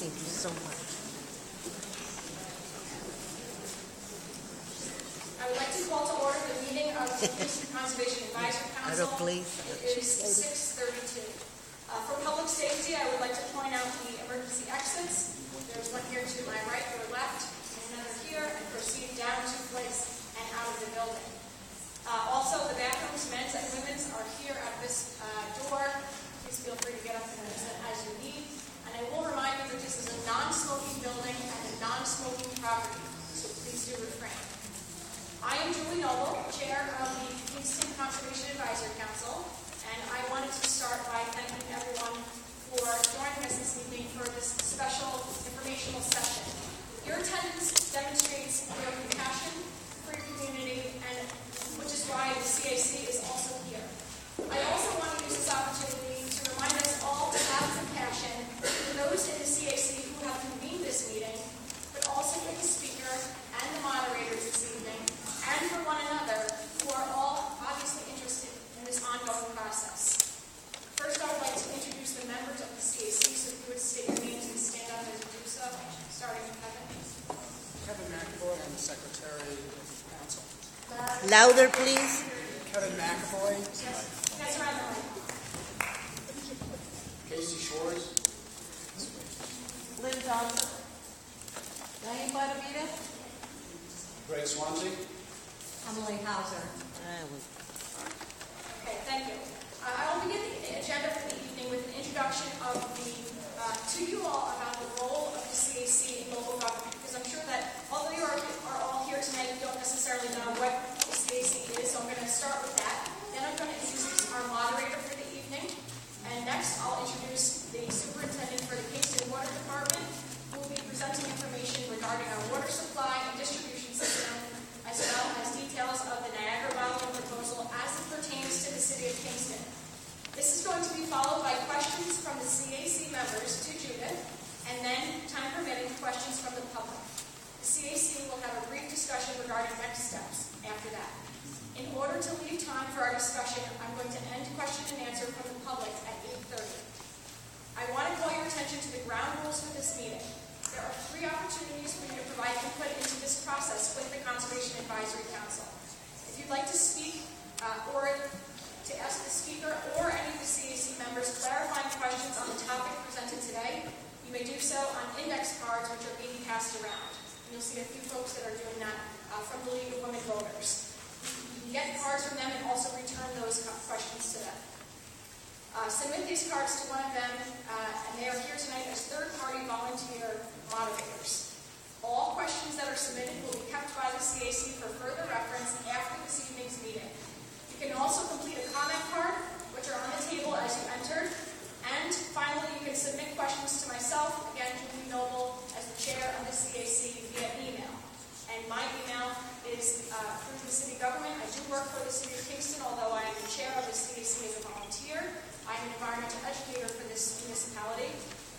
Thank you so much. I would like to call to order the meeting of the Kingston Conservation Advisory Council. Please. It is 6:32. For public safety, I would like to point out the emergency exits. There's one here to my right or left, and another here, and proceed down 2 flights and out of the building. Also, the bathrooms, men's and women's, are here at this door. Please feel free to get up and use it as you need. And I will remind you that this is a non-smoking building and a non-smoking property, so please do refrain. I am Julie Noble, Chair of the Kingston Conservation Advisory Council, and I wanted to start by thanking everyone for joining us this evening for this special informational session. Your attendance demonstrates your compassion for your community, and which is why the CAC is also here. I also want to use this opportunity to remind us all to have compassion for those in the CAC who have convened this meeting, but also for the speaker and the moderators this evening, and for one another, who are all obviously interested in this ongoing process. First, I would like to introduce the members of the CAC, so if you would state your names and stand up as you do so, starting with Kevin. Kevin McAvoy, I'm the Secretary of the Council. Louder, please. Kevin McAvoy. That's around the mic. Casey Shores. Lynn Johnson. Diane Badavita. Greg Swansea. Emily Hauser. Okay, thank you. I will begin the agenda for the evening with an introduction of to you all about the role of the CAC in local government, because I'm sure that all of you are all here tonight, you don't necessarily know what the CAC is, so I'm going to start with that. Then I'm going to introduce our moderator for the evening, and next I'll introduce the superintendent for the Kingston Water Department, who will be presenting information regarding our water supply and distribution system, as well as details of the Niagara Bottle proposal as it pertains to the city of Kingston. This is going to be followed by questions from the CAC members to Judith, and then, time permitting, questions from the public. The CAC will have a brief discussion regarding next steps after that. In order to leave time for our discussion, I'm going to end question and answer from the public at 8:30. I want to call your attention to the ground rules for this meeting. There are 3 opportunities for you to provide input into this process with the Conservation Advisory Council. If you'd like to speak or to ask the speaker or any of the CAC members clarifying questions on the topic presented today, you may do so on index cards which are being passed around. You'll see a few folks that are doing that from the League of Women Voters. You can get cards from them and also return those questions to them. Submit these cards to one of them, and they are here tonight as third-party volunteer moderators. All questions that are submitted will be kept by the CAC for further reference after this evening's meeting. You can also complete a comment card, which are on the table as you entered. And finally, you can submit questions to myself, again, Julie Noble, as the chair of the CAC via email. And my email is through the city government. I do work for the city of Kingston, although I am the chair of the CAC as a volunteer. I'm an environmental educator for this municipality.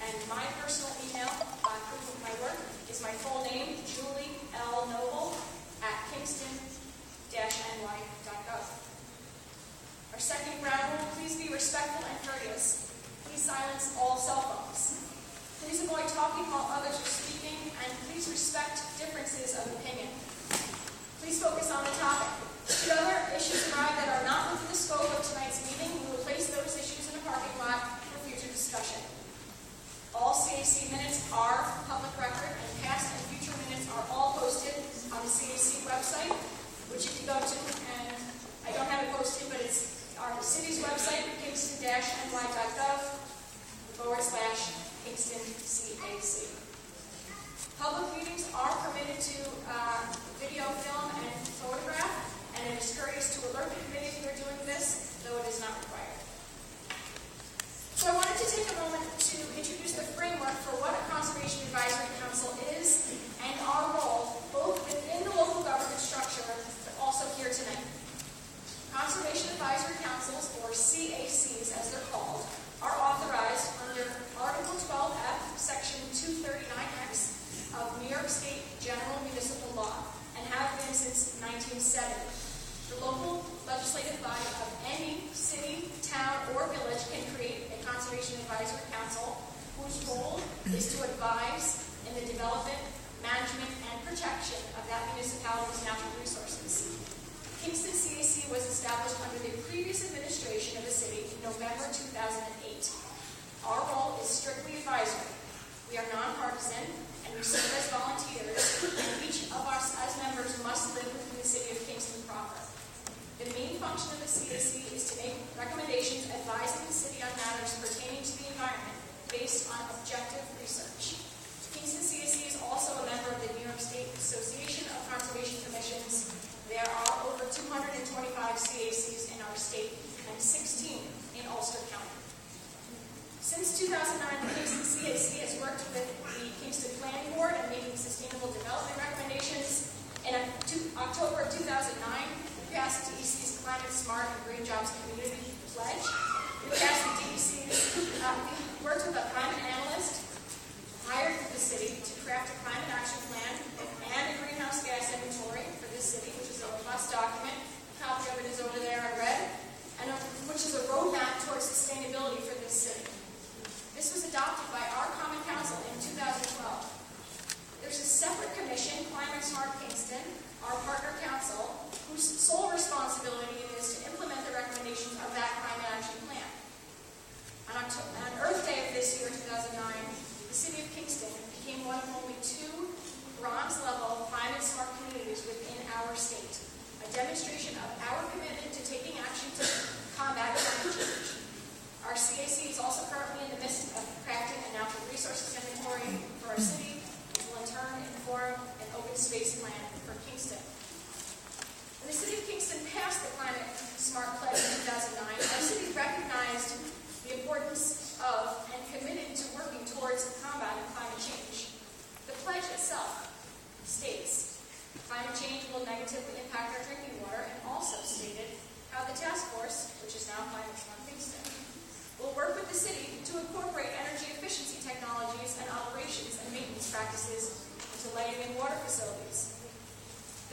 And my personal email, proof of my work, is my full name, Julie L. Noble, at kingston-ny.gov. Our second ground rule, please be respectful and courteous. Please silence all cell phones. Please avoid talking while others are speaking, and please respect differences of opinion. Please focus on the topic. Should other issues arise that are not within the scope of tonight's meeting, we will place those issues in a parking lot for future discussion. All CAC minutes are public record, and past and future minutes are all posted on the CAC website, which you can go to, and I don't have it posted, but it's our city's website, kingston.ny.gov/Kingston CAC. Public meetings are permitted to video, film, and photograph, and it is courteous to alert the committee if you're doing this, though it is not required. So I wanted to take a moment to introduce the framework for what a Conservation Advisory Council is and our role, both within the local government structure, but also here tonight. Conservation Advisory Councils, or CACs as they're called, are authorized under Article 12F, Section 239X of New York State General Municipal Law, and have been since 1970. The local legislative body of any city, town, or village can create a Conservation Advisory Council whose role is to advise in the development, management, and protection of that municipality's natural resources. Kingston CAC was established under the previous administration of the city in November 2008. Our role is strictly advisory. We are nonpartisan, and we serve as volunteers, and each of us as members must live within the city of Kingston proper. The main function of the CAC is to make recommendations advising the city on matters pertaining to the environment based on objective research. Kingston CAC is also a member of the New York State Association of Conservation Commissions. There are over 225 CACs in our state and 16 in Ulster County. Since 2009, the Kingston CAC has worked with the Kingston Planning Board in making sustainable development recommendations. In October of 2009, we passed DEC's Climate Smart and Green Jobs Community Pledge. We passed the DEC's, we worked with a climate analyst hired for the city to craft a climate action plan and a greenhouse gas inventory for this city, which is a robust document. A copy of it is over there in red, and which is a roadmap towards sustainability for this city. This was adopted by our Common Council in 2012. There's a separate commission, Climate Smart Kingston, our partner council, whose sole responsibility it is to implement the recommendations of that climate action plan. On Earth Day of this year, 2009, the city of Kingston became one of only 2 bronze-level climate-smart communities within our state, a demonstration of our commitment to taking action to combat climate change. Our CAC is also currently in the midst of crafting a natural resources inventory for our city, which will in turn inform an open space plan for Kingston. When the city of Kingston passed the Climate Smart Pledge in 2009, our city recognized the importance of and committed to working towards combating climate change. The pledge itself states, climate change will negatively impact our drinking water, and also stated how the task force, which is now Climate Smart Kingston, will work with the city to incorporate energy efficiency technologies and operations and maintenance practices into lighting and water facilities.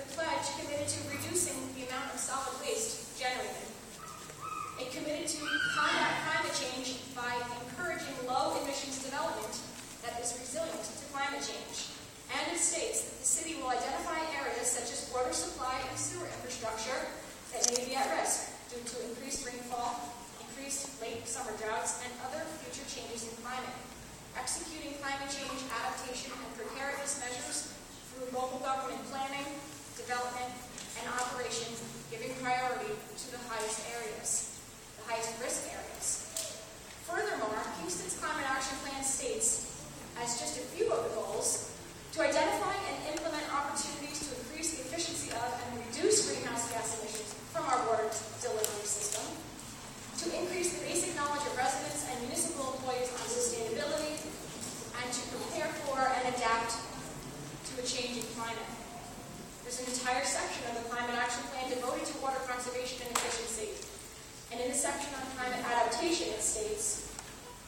The pledge committed to reducing the amount of solid waste generated. It committed to combat climate change by encouraging low emissions development that is resilient to climate change. And it states that the city will identify areas such as water supply and sewer infrastructure that may be at risk due to increased rainfall, increased late summer droughts, and other future changes in climate. Executing climate change adaptation and preparedness measures through local government planning, development, and operation, giving priority to the highest areas, the highest risk areas. Furthermore, Kingston's Climate Action Plan states, as just a few of the goals, to identify and implement opportunities to increase the efficiency of and reduce greenhouse gas emissions from our water delivery system, to increase the basic knowledge of residents and municipal employees on sustainability, and to prepare for and adapt to a changing climate. There's an entire section of the Climate Action Plan devoted to water conservation and efficiency. And in the section on climate adaptation, it states,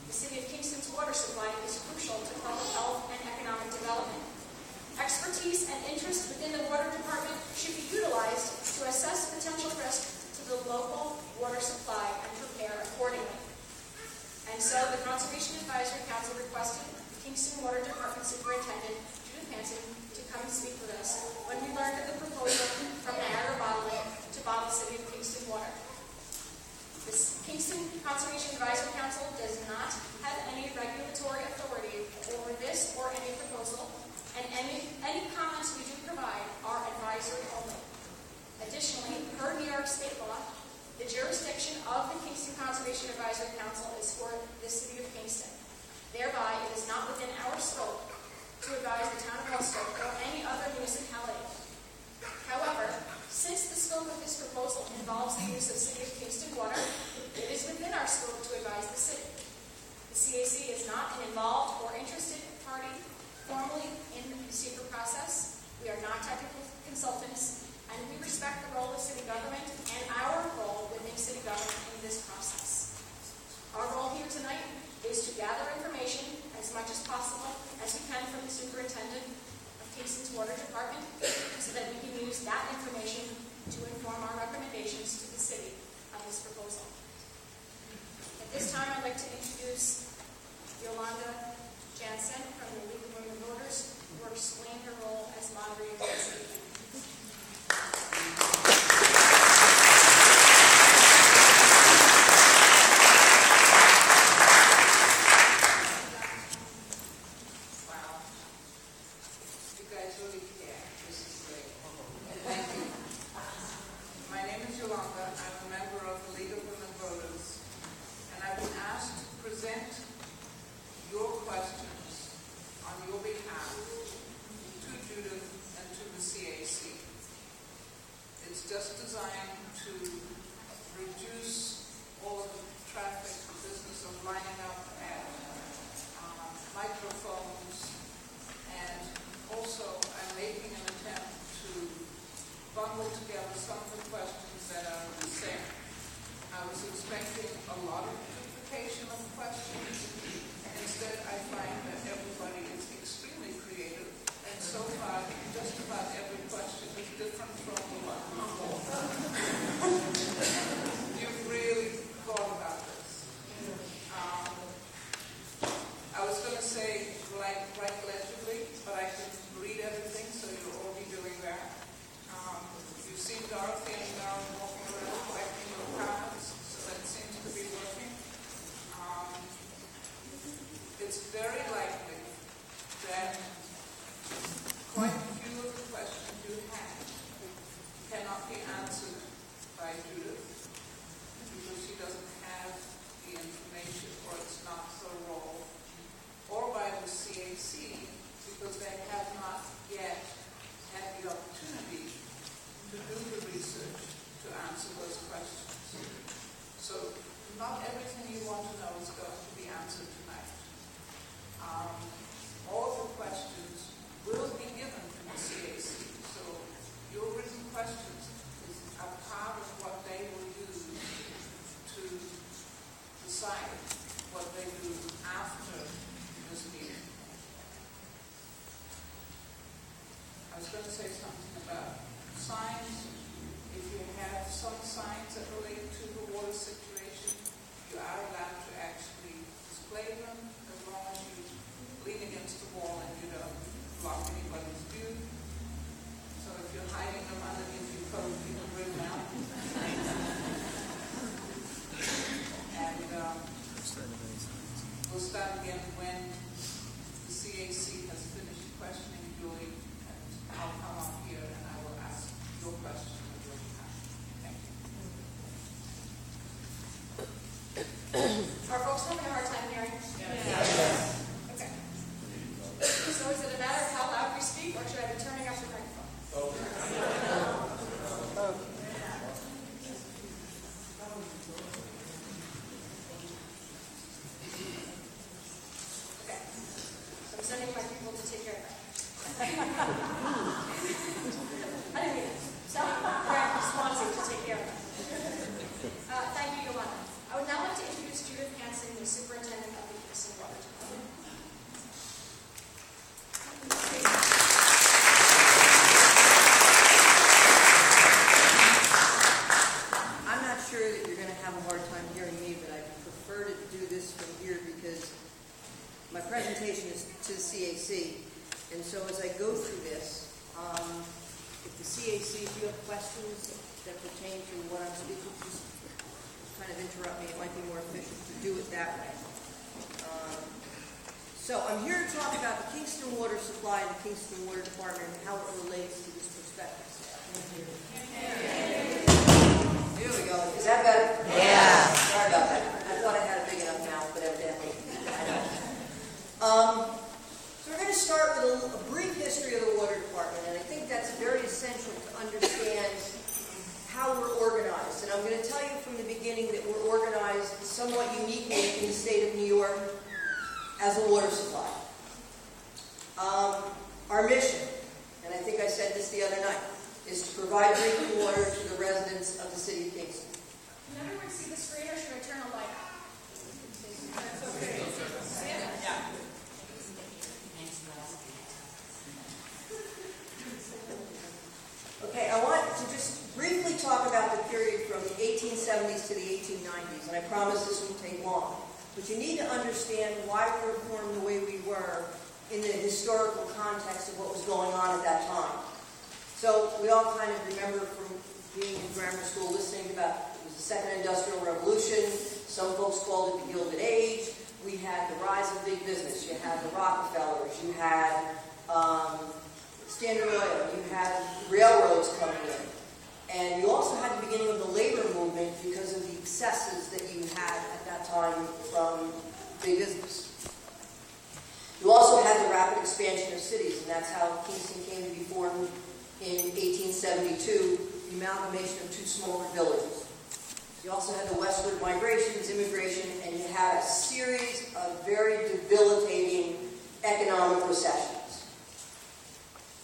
the city of Kingston's water supply is crucial to public health and economic development. Expertise and interest within the water department should be utilized to assess potential risk to the local water supply and prepare accordingly. And so the Conservation Advisory Council requested the Kingston Water Department Superintendent, Judith Jansen, to come and speak with us when we learned of the proposal from Niagara Bottling to bottle City of Kingston water. The Kingston Conservation Advisory Council does not have any regulatory authority over this or any proposal, and any comments we do provide are advisory only. Additionally, per New York State law, the jurisdiction of the Kingston Conservation Advisory Council is for the City of Kingston. Thereby, it is not within our scope to advise the town of Ulster or any other municipality. However, since the scope of this proposal involves the use of City of Kingston water, it is within our scope to advise the city. The CAC is not an involved or interested party formally in the secret process. We are not technical consultants, and we respect the role of city government and our role within city government in this process. Our role here tonight is to gather information as much as possible as we can from the superintendent of Kingston's Water Department so that we can use that information to inform our recommendations to the city on this proposal. At this time, I'd like to introduce Yolanda Jansen, to reduce all of the traffic, the business of lining up at microphones, and also I'm making an attempt to bundle together some of the questions that are the same. I was expecting a lot of duplication of questions. Instead, I find that everybody is extremely creative, and so far, just about every question is different from the one before. You've really thought about this. I was going to say write legibly, but I can read everything, so you'll all be doing that. You've seen Dorothy and Darren walking around collecting your cards, so that seems to be working. It's very likely that quite a few of the questions you have cannot be answered by Judith because she doesn't have the information, or it's not her role, or by the CAC because they have not yet had the opportunity to do the research to answer those questions. So not everything you want to know is going to be answered tonight. All of the questions will be given to the CAC. So your written questions are part of what they will use to decide what they do after this meeting. I was going to say something about signs. If you have some signs that relate to the water situation, you are allowed to actually display them as long as you lean against the wall and you don't block anybody's view. So if you're hiding them underneath your coat, you can bring them out. And we'll start again when the CAC has finished questioning Julie, and I'll come up here and I will ask your question on your behalf. Thank you. Are folks having a hard time hearing? Yes. Okay. So is it a matter of how loud we speak, or should I be turning up the microphone? Okay. So I'm sending my people to take care of that. I didn't mean it. So I'm responsive to take care of that. Thank you, Yolanda. I would now like to introduce Judith Jansen, the superintendent of the Kingston Water Department. I'm not sure that you're going to have a hard time hearing me, but I prefer to do this from here because my presentation is to the CAC. And so as I go through this, if the CAC, if you have questions that pertain to what I'm speaking to, just kind of interrupt me. It might be more efficient to do it that way. So I'm here to talk about the Kingston water supply and the Kingston Water Department and how it relates to this prospectus. Here we go. Is that better? Yeah. Sorry about that. I thought I had a big enough mouth, but evidently I don't. So we're going to start with a brief history of the Water Department, and I think that's very essential to understand how we're organized. And I'm going to tell you from the beginning that we're organized somewhat uniquely in the state of New York as a water supply. Our mission, and I think I said this the other night, is to provide drinking water to the residents of the city of Kingston. Can everyone see the screen, or should I turn the light on? That's okay. See it? Yeah. Okay, I want to just briefly talk about the period from the 1870s to the 1890s, and I promise this won't take long. But you need to understand why we were formed the way we were in the historical context of what was going on at that time. So we all kind of remember from being in grammar school listening about it was the Second Industrial Revolution. Some folks called it the Gilded Age. We had the rise of big business. You had the Rockefellers. You had Standard Oil. You had railroads coming in. And you also had the beginning of the labor movement because of the excesses that you had at that time from big business. You also had the rapid expansion of cities, and that's how Kingston came to be formed in 1872 the amalgamation of two smaller villages. You also had the westward migrations, immigration, and you had a series of very debilitating economic recessions.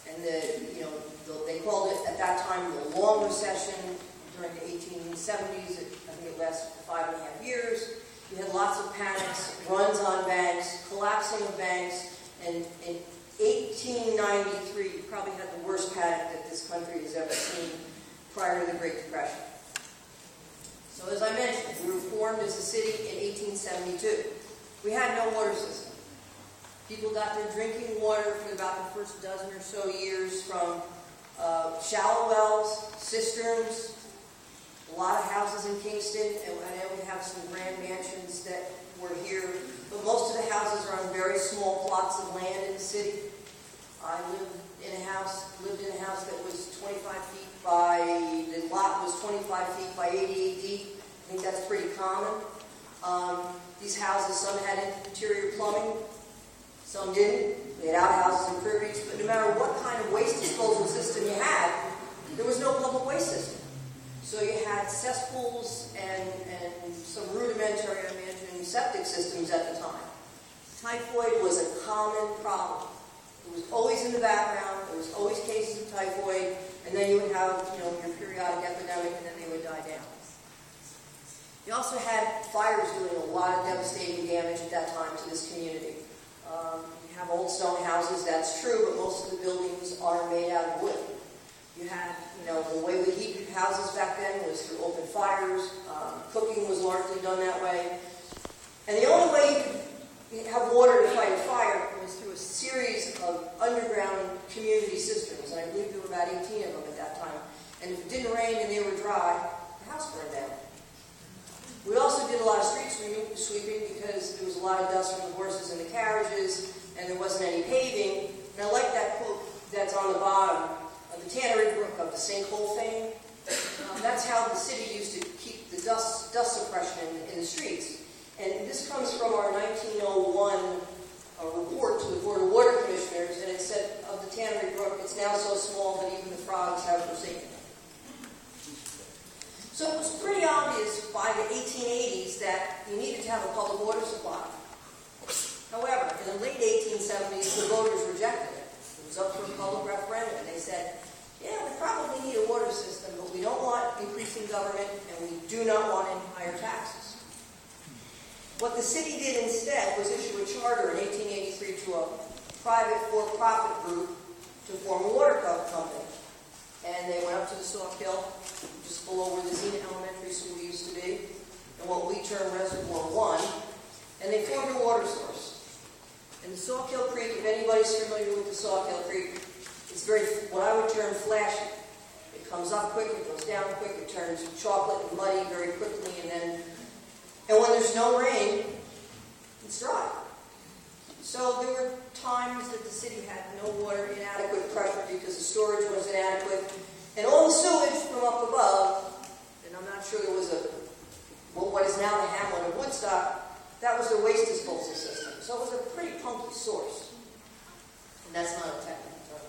And they called it at that time the long recession during the 1870s. I think it lasted for 5.5 years. You had lots of panics, runs on banks, collapsing of banks, and in 1893, you probably had the worst panic that this country has ever seen prior to the Great Depression. So as I mentioned, we were formed as a city in 1872. We had no water system. People got their drinking water for about the first dozen or so years from shallow wells, cisterns, a lot of houses in Kingston, and then we have some grand mansions that were here. But most of the houses are on very small plots of land in the city. I lived in a house that was 25 feet by, the lot was 25 feet by 88 deep. I think that's pretty common. These houses, some had interior plumbing, some didn't. They had outhouses and privies, but no matter what kind of waste disposal system you had, there was no public waste system. So you had cesspools and some rudimentary, I imagine, septic systems at the time. Typhoid was a common problem. It was always in the background. There was always cases of typhoid, and then you would have, your periodic epidemic, and then they would die down. You also had fires doing a lot of devastating damage at that time to this community. You have old stone houses, that's true, but most of the buildings are made out of wood. You had, the way we heated houses back then was through open fires. Cooking was largely done that way. And the only way you could have water to fight a fire was through a series of underground community cisterns. And I believe there were about 18 of them at that time. And if it didn't rain and they were dry, the house burned down. We also did a lot of street sweeping because there was a lot of dust from the horses and the carriages, and there wasn't any paving. And I like that quote that's on the bottom of the Tannery Brook of the sinkhole thing. That's how the city used to keep the dust suppression in the streets. And this comes from our 1901 report to the Board of Water Commissioners, and it said of the Tannery Brook, it's now so small that even the frogs have forsaken it. So it was pretty obvious by the 1880s that you needed to have a public water supply. However, in the late 1870s, the voters rejected it. It was up for a public referendum. They said, yeah, we probably need a water system, but we don't want increasing government, and we do not want any higher taxes. What the city did instead was issue a charter in 1883 to a private for-profit group to form a water company. And they went up to the Sawkill, just below where the Xena Elementary School used to be, and what we term Reservoir 1, and they formed a water source. And the Sawkill Creek, if anybody's familiar with the Sawkill Creek, it's very, what I would term flashy. It comes up quick, it goes down quick, it turns chocolate and muddy very quickly, and when there's no rain, it's dry. So there were times that the city had no water, inadequate pressure because the storage was inadequate, and all the sewage from up above, and I'm not sure there was what is now the hamlet of Woodstock, that was their waste disposal system. So it was a pretty punky source. And that's not a technical term.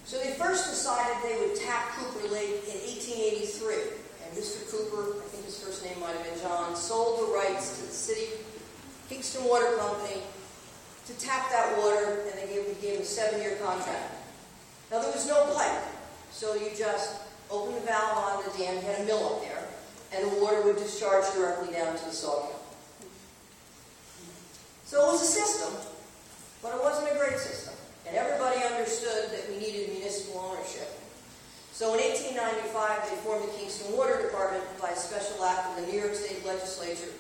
So they first decided they would tap Cooper Lake in 1883. And Mr. Cooper, I think his first name might have been John, sold the rights to the city Kingston Water Company to tap that water, and they gave him a 7-year contract. Now there was no pipe, so you just opened the valve on the dam, you had a mill up there, and the water would discharge directly down to the Sawkill. So it was a system, but it wasn't a great system. And everybody understood that we needed municipal ownership. So in 1895, they formed the Kingston Water Department by a special act of the New York State Legislature.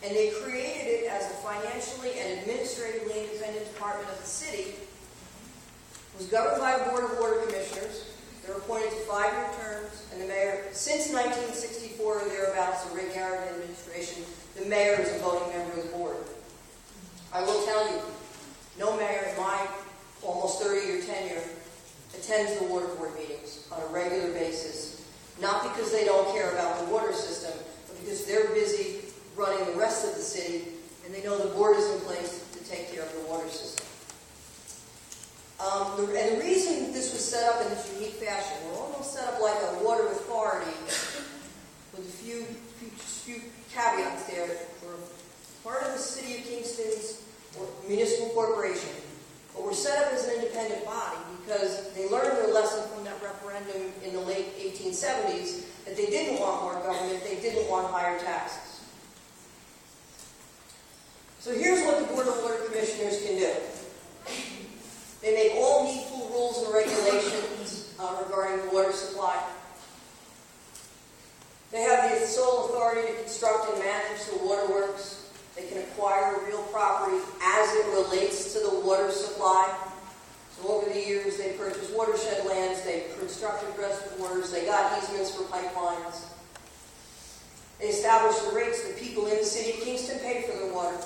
And they created it as a financially and administratively independent department of the city. It was governed by a board of water commissioners. They were appointed to 5-year terms, and the mayor, since 1964 or thereabouts, the Rick Garrett administration, the mayor is a voting member of the board. I will tell you, no mayor in my almost 30-year tenure attends the water board meetings on a regular basis, not because they don't care about the water system, but because they're busy running the rest of the city, and they know the board is in place to take care of the water system. And the reason this was set up in this unique fashion, we're almost set up like municipal corporation, but were set up as an independent body because they learned their lesson from that referendum in the late 1870s that they didn't want more government, they didn't want higher taxes. So here's what the Board of Water Commissioners can do. They make all needful rules and regulations regarding the water supply. They have the sole authority to construct and manage the waterworks. They can acquire real property as it relates to the water supply. So over the years, they purchased watershed lands, they constructed reservoirs, they got easements for pipelines. They established the rates that people in the city of Kingston pay for their water.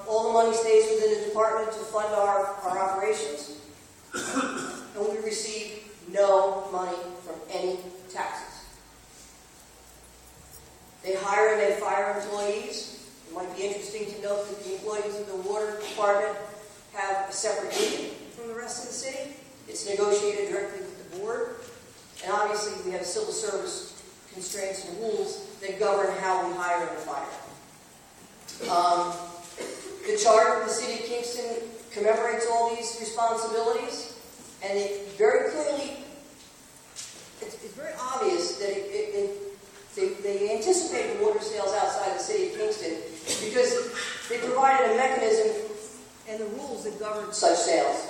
All the money stays within the department to fund our operations. And we receive no money from any taxes. They hire and they fire employees. It might be interesting to note that the employees of the water department have a separate union from the rest of the city. It's negotiated directly with the board. And obviously we have civil service constraints and rules that govern how we hire and fire. The charter of the city of Kingston commemorates all these responsibilities, and it very clearly, it's very obvious that they anticipated water sales outside the city of Kingston because they provided a mechanism and the rules that govern such sales.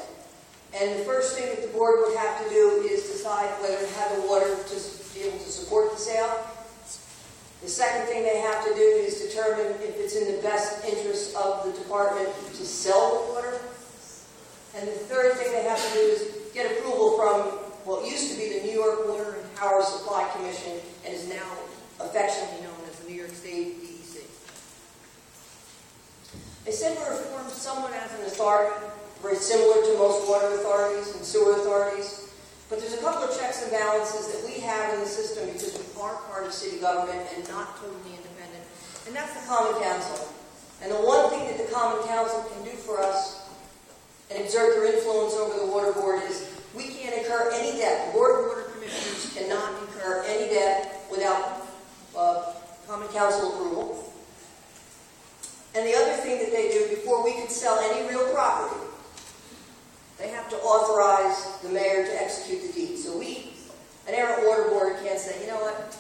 And the first thing that the board would have to do is decide whether to have the water to be able to support the sale. The second thing they have to do is determine if it's in the best interest of the department to sell the water. And the third thing they have to do is get approval from what used to be the New York Water and Power Supply Commission and is now affectionately known as the New York State DEC. They said we're formed somewhat as an authority, very similar to most water authorities and sewer authorities. But there's a couple of checks and balances that we have in the system because we are part of city government and not totally independent. And that's the Common Council. And the one thing that the Common Council can do for us and exert their influence over the water board is we can't incur any debt. The Board of Water Commissioners cannot incur any debt without Common Council approval. And the other thing that they do before we could sell any real property, they have to authorize the mayor to execute the deed. So an errant water board can't say, you know what,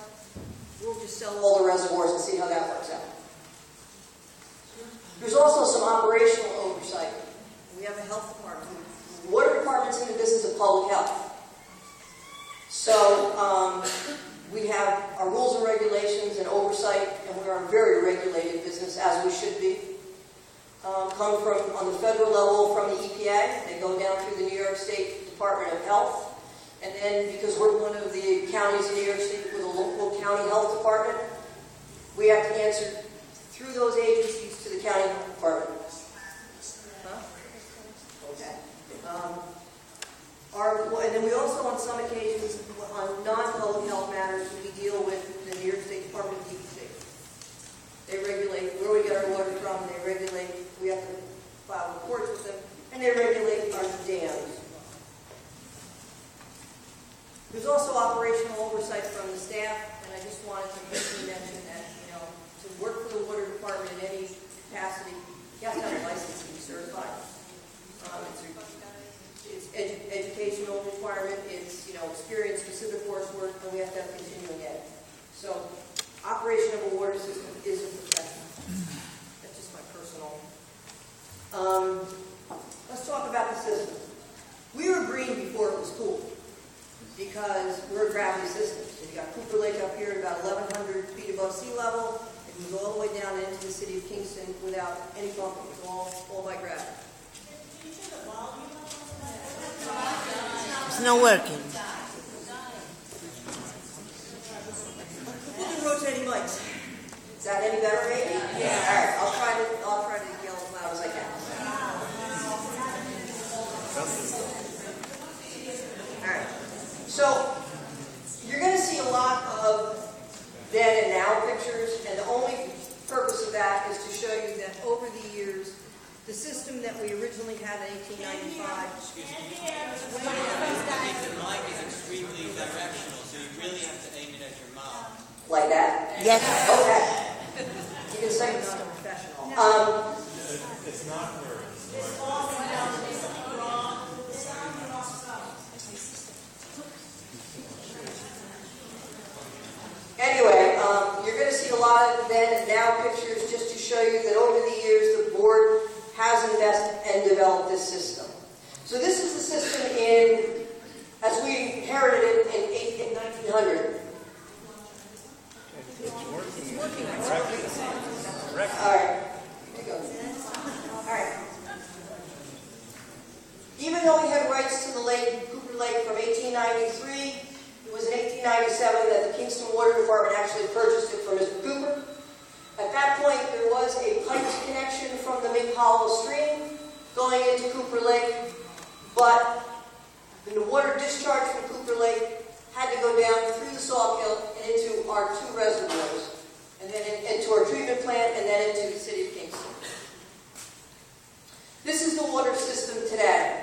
we'll just sell all the reservoirs and see how that works out. There's also some operational oversight. We have a health department. The water department's in the business of public health. So we have our rules and regulations and oversight, and we are a very regulated business, as we should be. Come from, on the federal level, from the EPA. They go down through the New York State Department of Health. And then, because we're one of the counties in New York State with a local county health department, we have to answer through those agencies to the county health department. Huh? Okay. And then we also, on some occasions, on non-public health matters, we deal with the New York State Department of DEC. They regulate where we get our water from, they regulate, we have to file reports with them, and they regulate our dams. There's also operational oversight from the staff, and I just wanted to briefly mention that, to work for the water department in any capacity, you have to have a license to be certified. It's educational requirement, it's, experience-specific coursework, and we have to have continuing ed. So, operation of a water system is a profession. That's just my personal. Let's talk about the system. We were green before it was cool because we're a gravity system. So you got Cooper Lake up here at about 1,100 feet above sea level. It moves all the way down into the city of Kingston without any bumping. It's all by gravity. It's not working. Look at rotating mics. Is that any better, maybe? Yeah. All right. I'll try to yell as loud as I can. All right. So you're going to see a lot of then and now pictures, and the only purpose of that is to show you that over the years, the system that we originally had in 1895. The mic is extremely directional, so you really have to aim it at your mouth. Like that? Yes. Okay. You can say it's not a professional. Anyway, you're going to see a lot of then and now pictures just to show you that over the years the board has invested and developed this system. So this is the system as we inherited it in 1900. All right. Here you go. All right. Even though we had rights to the lake, Cooper Lake, from 1893, it was in 1897 that the Kingston Water Department actually purchased it from Mr. Cooper. At that point, there was a piped connection from the Mink Hollow stream going into Cooper Lake, but the water discharged from Cooper Lake had to go down through the Sawkill and into our two reservoirs, and then into our treatment plant, and then into the city of Kingston. This is the water system today.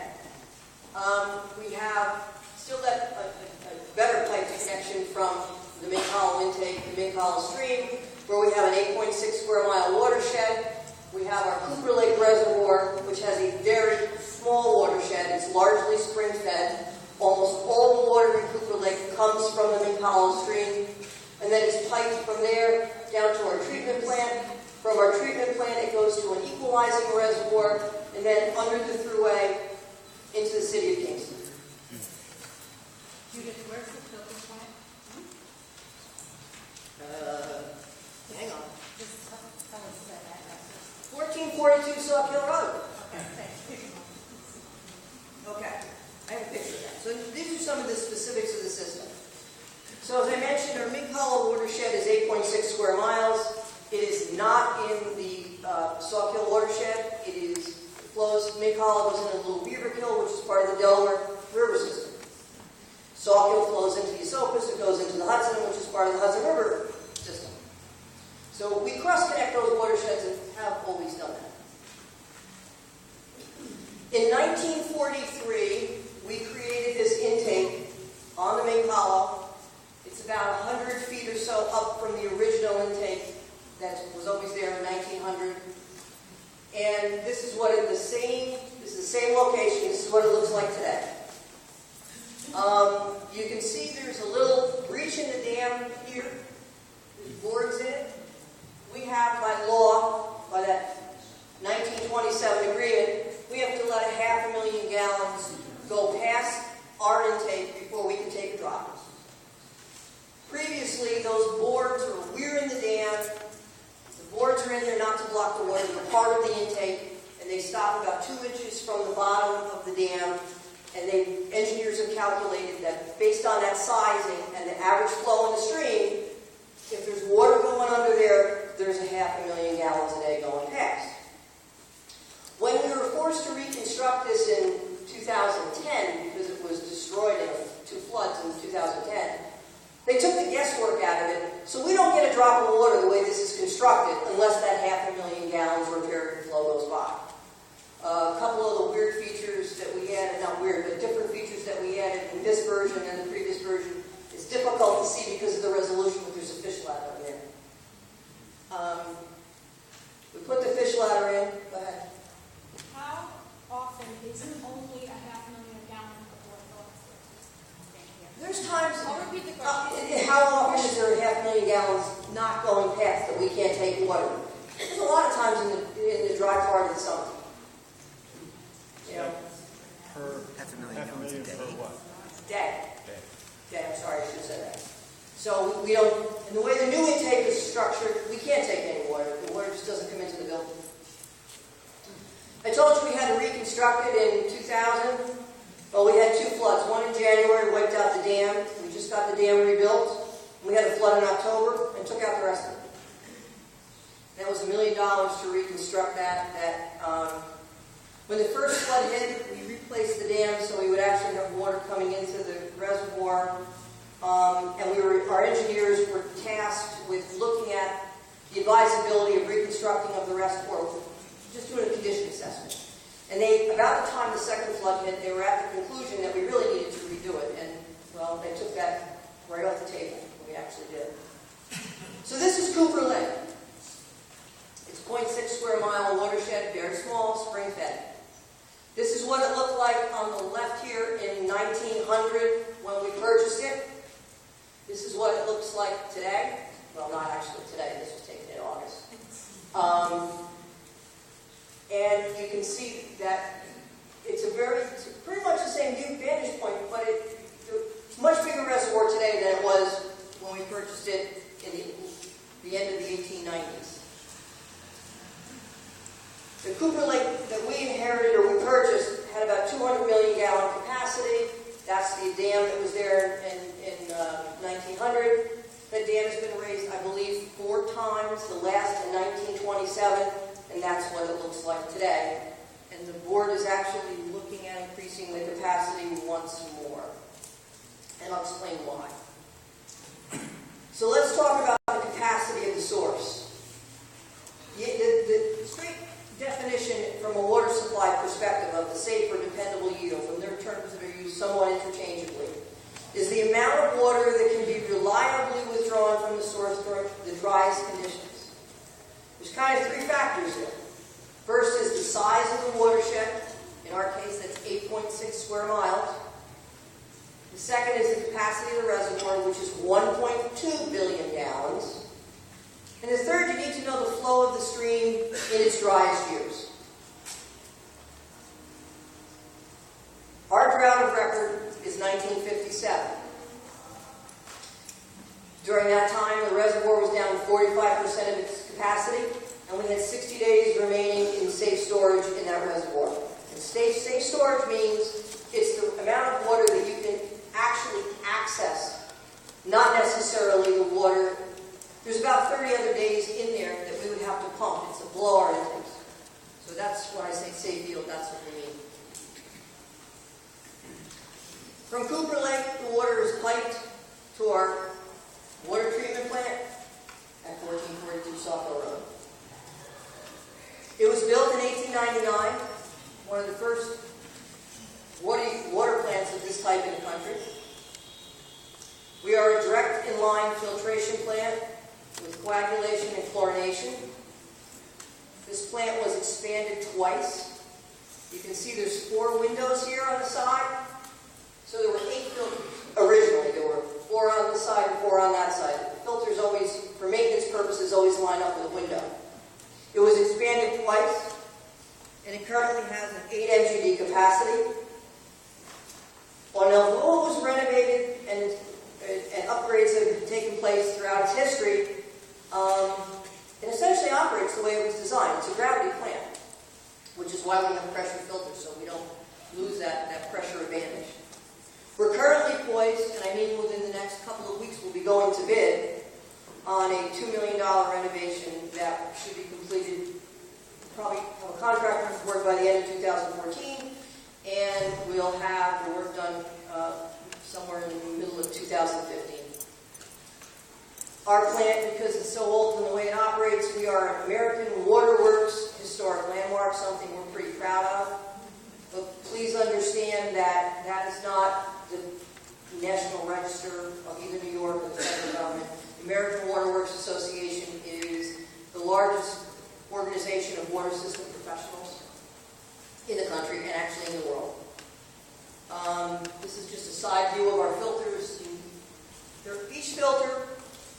We have still that a better pipe connection from the Mink Hollow intake, the Mink Hollow stream, where we have an 8.6 square mile watershed. We have our Cooper Lake Reservoir, which has a very small watershed. It's largely spring fed. Almost all the water in Cooper Lake comes from the Mink Hollow stream, and then it's piped from there down to our treatment plant. From our treatment plant, it goes to an equalizing reservoir, and then under the thruway into the city of Kingston. Judith, where's the filter plant? Hang on. Just tell us that address. 1442 Sawkill Road. Okay, thank you. Okay, I have a picture of that. So these are some of the specifics of the system. So as I mentioned, our Mink Hollow watershed is 8.6 square miles. It is not in the Sawkill watershed. It flows, Mink Hollow goes in a little beaver kill, which is part of the Delaware River system. Sawkill flows into the Esopus, it goes into the Hudson, which is part of the Hudson River system. So we cross-connect those watersheds and have always done that. In 1943, we created this intake on the Mink Hollow. It's about 100 feet or so up from the original intake that was always there in 1900. And this is what this is the same location. This is what it looks like today. You can see there's a little breach in the dam here. There's boards in it. We have, by law, by that 1927 agreement, we have to let 500,000 gallons go past our intake before we can take a drop. Previously, those boards were in the dam. The boards are in there not to block the water. They're part of the intake, and they stop about 2 inches from the bottom of the dam. And engineers have calculated that based on that sizing and the average flow in the stream, if there's water going under there, there's 500,000 gallons a day going past. When we were forced to reconstruct this in 2010, because it was destroyed in 2 floods in 2010, they took the guesswork out of it, so we don't get a drop of water the way this is constructed unless that 500,000 gallons riparian flow goes by. A couple of the weird features that we added, not weird, but different features that we added in this version and the previous version is difficult to see because of the resolution, but there's a fish ladder in there. We put the fish ladder in. Go ahead. How often is it only 500,000 gallons of water? There's times. I'll repeat the question. How often is there 500,000 gallons not going past that we can't take water? There's a lot of times in the dry part of the summer. You know, Per 500,000 gallons a day. Per what? day. I'm sorry, I should have said that. So we don't, and the way the new intake is structured, we can't take any water. The water just doesn't come into the building. I told you we had to reconstruct it in 2000. Well, we had 2 floods. One in January wiped out the dam. We just got the dam rebuilt. We had a flood in October and took out the rest of it. That was $1 million to reconstruct that. When the first flood hit, we replaced the dam so we would actually have water coming into the reservoir. And our engineers were tasked with looking at the advisability of reconstructing of the reservoir, just doing a condition assessment. And about the time the second flood hit, they were at the conclusion that we really needed to redo it. And, well, they took that right off the table. We actually did. So this is Cooper Lake. It's 0.6 square mile watershed, very small what it looked like on the left here in 1900 when we purchased it. This is what it looks like today. Well, not actually today. This was taken in August. And you can see that it's pretty much the same vantage point, but it's a much bigger reservoir today than it was when we purchased it in the end of the 1890s. The Cooper Lake that we inherited or we purchased had about 200 million gallon capacity. That's the dam that was there in 1900. The dam has been raised, I believe, 4 times, the last in 1927, and that's what it looks like today. And the board is actually looking at increasing the capacity once more. And I'll explain why. So let's talk about the capacity of the source. The straight definition from a water supply perspective of the safe or dependable yield, and there are terms that are used somewhat interchangeably, is the amount of water that can be reliably withdrawn from the source during the driest conditions. There's kind of 3 factors here. First is the size of the watershed. In our case, that's 8.6 square miles. The second is the capacity of the reservoir, which is 1.2 billion gallons. And the third, you need to know the flow of the stream in its driest years. Our drought of record is 1957. During that time, the reservoir was down to 45% of its capacity, and we had 60 days remaining in safe storage in that reservoir. And safe storage means it's the amount of water that you can actually access, not necessarily the water. There's about 30 other days in there that we would have to pump. It's a blower intake. So that's when I say safe yield, that's what we mean. From Cooper Lake, the water is piped to our water treatment plant at 1442 Saco Road. It was built in 1899, one of the first water plants of this type in the country. We are a direct inline filtration plant with coagulation and chlorination. This plant was expanded twice. You can see there's 4 windows here on the side. So there were 8 filters. Originally, there were 4 on this side and 4 on that side. The filters always, for maintenance purposes, always line up with a window. It was expanded twice, and it currently has an 8 MGD capacity. Although it was renovated and upgrades have taken place throughout its history, it essentially operates the way it was designed. It's a gravity plant, which is why we have pressure filters, so we don't lose that pressure advantage. We're currently poised, and I mean within the next couple of weeks, we'll be going to bid on a $2 million renovation that should be completed, probably have a contractor for work by the end of 2014, and we'll have the work done somewhere in the middle of 2015. Our plant, because it's so old in the way it operates, we are an American Waterworks historic landmark, something we're pretty proud of. But please understand that that is not the National Register of either New York or the federal government. The American Waterworks Association is the largest organization of water system professionals in the country and actually in the world. This is just a side view of our filters. Each filter,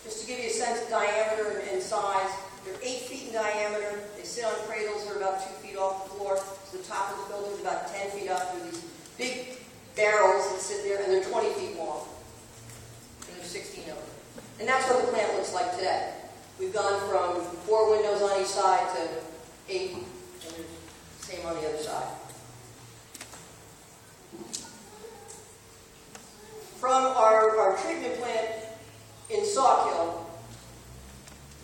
just to give you a sense of diameter and size, they're 8 feet in diameter. They sit on cradles that are about 2 feet off the floor. So the top of the filter is about 10 feet up. They're these big barrels that sit there, and they're 20 feet long. And there's 16 of them. And that's what the plant looks like today. We've gone from 4 windows on each side to 8, and there's the same on the other side. From our treatment plant in Sawkill,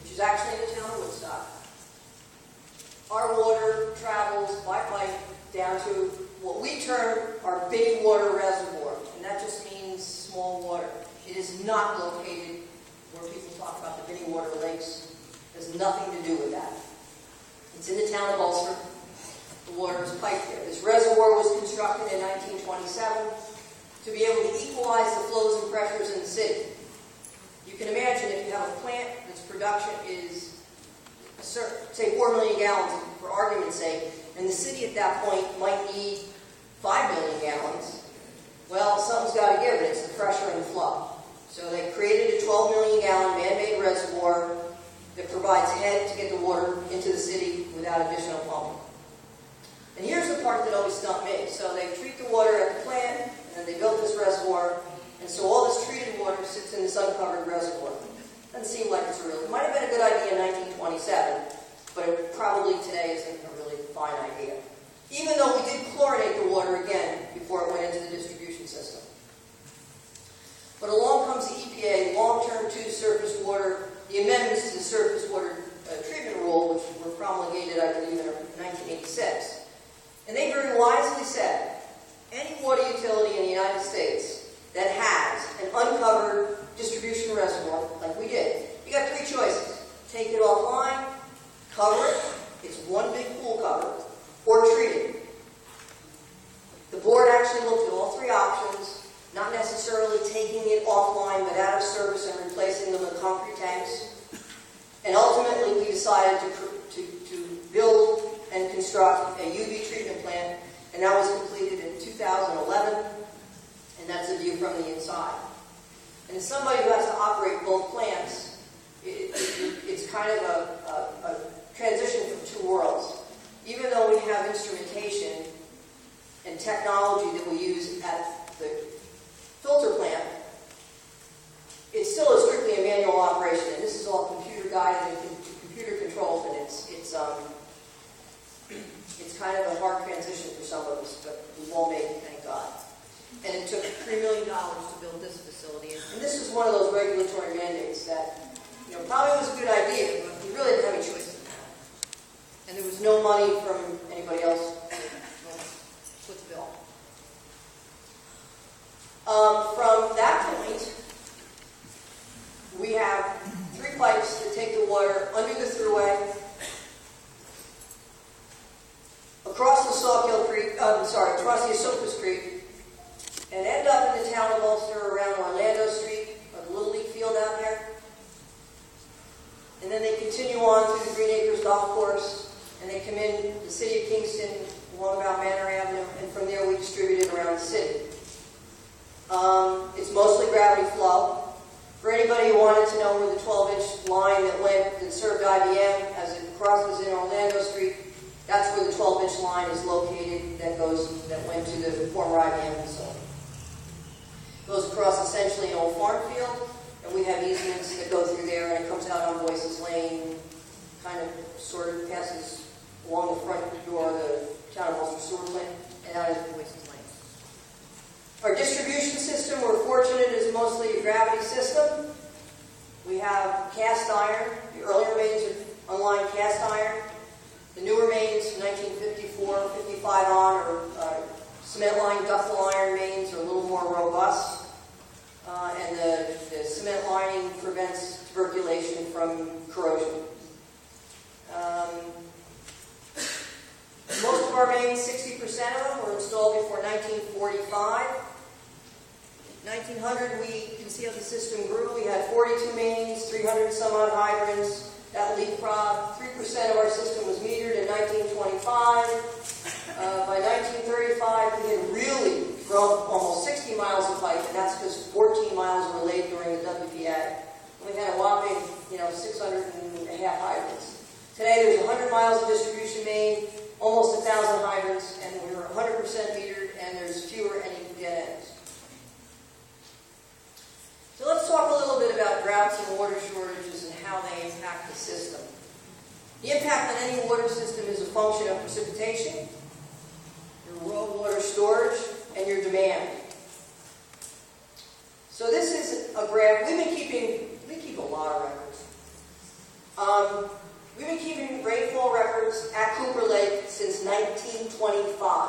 which is actually in the town of Woodstock, our water travels by pipe down to what we term our big water reservoir, and that just means small water. It is not located where people talk about the mini water lakes. It has nothing to do with that. It's in the town of Ulster. The water is piped there. This reservoir was constructed in 1927 to be able to equalize the flows and pressures in the city. You can imagine if you have a plant that's production is, say, 4 million gallons, for argument's sake, and the city at that point might need 5 million gallons. Well, something's got to give, and it's the pressure and the flow. So they created a 12 million gallon man-made reservoir that provides head to get the water into the city without additional pumping. And here's the part that always stumped me. So they treat the water at the plant, and then they built this reservoir, and so all this treated water sits in this uncovered reservoir. Doesn't seem like it's it might have been a good idea in 1927, but it probably today isn't a really fine idea. Even though we did chlorinate the water again before it went into the distribution system. But along comes the EPA, long-term to surface water, the amendments to the surface water treatment rule, which were promulgated, I believe, in 1986. And they very wisely said, any water utility in the United States that has an uncovered distribution reservoir, like we did, you got three choices. Take it offline, cover it, it's one big pool cover, or treat it. The board actually looked at all three options, not necessarily taking it offline but out of service and replacing them with concrete tanks. And ultimately we decided to build and construct a UV treatment plant, and that was completed in 2011, and that's a view from the inside. And as somebody who has to operate both plants, it's kind of a transition from two worlds. Even though we have instrumentation and technology that we use at the filter plant, it still is strictly a manual operation, and this is all computer guided and computer controlled, and it's kind of a hard transition for some of us, but we've all made it, thank God. And it took $3 million to build this facility, and this is one of those regulatory mandates that, probably was a good idea, but we really didn't have any choice in that. And there was no money from anybody else to split the bill. From that point, we have three pipes that take the water under the thruway, across the across the Esopus Creek, and end up in the town of Ulster around Orlando Street, a Little League field out there. And then they continue on through the Green Acres Golf Course, and they come in the city of Kingston along about Manor Avenue, and from there we distribute it around the city. It's mostly gravity flow. For anybody who wanted to know where the 12-inch line that served IBM as it crosses in Orlando Street, that's where the 12-inch line is located that went to the former IBM facility. It goes across essentially an old farm field, and we have easements that go through there, and it comes out on Voices Lane, kind of sort of passes along the front door of the town of Ulster sewer plant, and out is Voices Lane. Our distribution system, we're fortunate, is mostly a gravity system. We have cast iron. The earlier mains are unlined cast iron. The newer mains, 1954, 55 on, are cement-lined ductile iron mains, are a little more robust. And the cement lining prevents tuberculation from corrosion. Most of our mains, 60% of them, were installed before 1945. 1900, we can see how the system grew. We had 42 mains, 300 some odd hydrants. That leapfrog. 3% of our system was metered in 1925. By 1935, we had really grown almost 60 miles of pipe, and that's because 14 miles were laid during the WPA. We had a whopping, 600 and a half hydrants. Today, there's 100 miles of distribution main, almost 1,000 hydrants, and we're 100% metered, and there's fewer any dead ends. So let's talk a little bit about droughts and water shortages and how they impact the system. The impact on any water system is a function of precipitation, your raw water storage, and your demand. So this is a graph. We keep a lot of records. We've been keeping rainfall records at Cooper Lake since 1925.